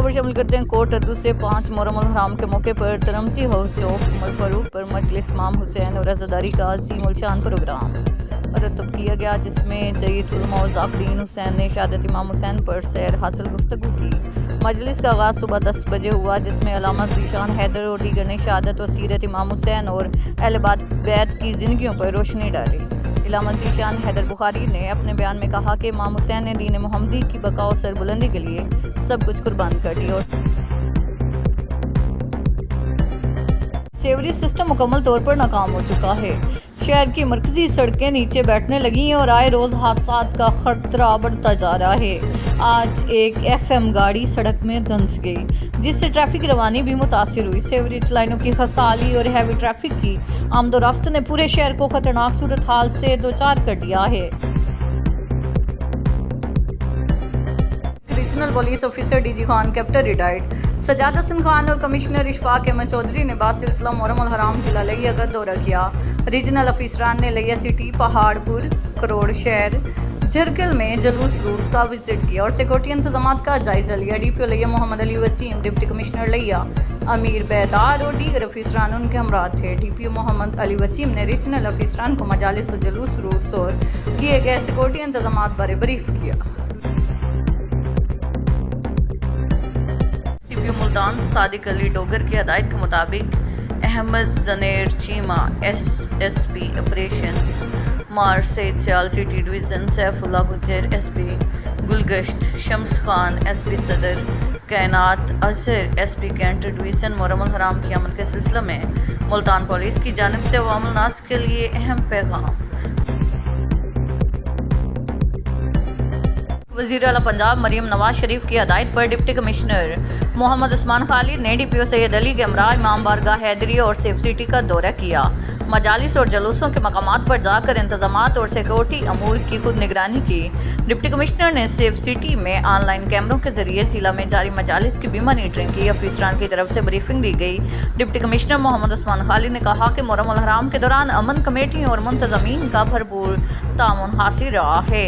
खबर शामिल करते हैं। कोट अर्दू से 5 मुहर्रम अल हराम के मौके पर तरमजी हाउस चौक उमर फारूक पर मजलिस इमाम हुसैन और अज़ादारी का अज़ीम उल शान प्रोग्राम मुरतब किया गया, जिसमें जयीद उलमा व ज़ाकिरीन हुसैन ने शहादत इमाम हुसैन पर सैर हासिल गुफ्तगू की। मजलिस का आगाज़ सुबह 10 बजे हुआ, जिसमें अल्लामा ज़ीशान हैदर और दीगर ने शहादत और सीरत इमाम हुसैन और अहले बैत की ज़िंदगियों पर रोशनी डाली। अल्लामा ज़ीशान हैदर बुखारी ने अपने बयान में कहा कि इमाम हुसैन ने दीन मोहम्मदी की बका और सरबुलंदी के लिए सब कुछ कुर्बान कर दिया और सेवरी सिस्टम मुकम्मल तौर पर नाकाम हो चुका है। शहर की मरकजी सड़कें नीचे बैठने लगी हैं और आए रोज हादसात का खतरा बढ़ता जा रहा है। आज एक FM गाड़ी सड़क में धंस गई, जिससे ट्रैफिक रवानी भी मुतासिर हुई। सेवरेज लाइनों की खस्ताहाली और हैवी ट्रैफिक की आमदोरफ्त ने पूरे शहर को खतरनाक सूरत हाल से दो चार कर दिया है। Regional police officer DG Khan, captain retired Sajjad Hasan Khan और कमिश्नर इशफाक अहमद चौधरी ने बासिलसिला मुहर्रम अल हराम जिला लिया का दौरा किया। रीजनल अफसरान ने लिया सिटी, पहाड़पुर, करोड़ शहर, झरकल में जलूस रूट्स का विजिट किया और सिक्योरिटी इंतजाम का जायजा लिया। DPO लिया मोहम्मद अली वसीम, डिप्टी कमिश्नर लिया अमीर बेदार और दीगर अफसरान उनके हमरा थे। DPO मोहम्मद अली वसीम ने रीजनल अफसरान को मजालिस और जलूस रूट्स और किए गए सिक्योरिटी इंतजाम बारे ब्रीफ किया। मुल्तान सादिक अली डोगर की हदायत के मुताबिक अहमद जनेर Cheema SP operation, Mar Saeed Sial city division, Saifullah Gujjar SP Gulgasht, Shams Khan SP Sadar, Kainat Azhar SP cantt division. Muharram अल हराम की आमद के सिलसिले में मुल्तान पुलिस की जानिब से अवामुल नास के लिए अहम पैगाम। वज़ीर आला पंजाब मरीम नवाज शरीफ की हदायत पर डिप्टी कमिश्नर मोहम्मद उस्मान खालिद ने DPO सैयद अली के हमरा इमाम बारगाह हैदरी और सेफ सिटी का दौरा किया। मजालिस और जलूसों के मकामात पर जाकर इंतजामात और सिक्योरिटी अमूर की खुद निगरानी की। डिप्टी कमिश्नर ने सेफ सिटी में ऑनलाइन कैमरों के जरिए जिला में जारी मजालिस की भी मॉनिटरिंग की। अफसरान की तरफ से ब्रीफिंग दी गई। डिप्टी कमिश्नर मोहम्मद उस्मान खालिद ने कहा कि मुहर्रम अल हराम के दौरान अमन कमेटियों और मुंतज़मीन का भरपूर ताउन हासिल रहा है।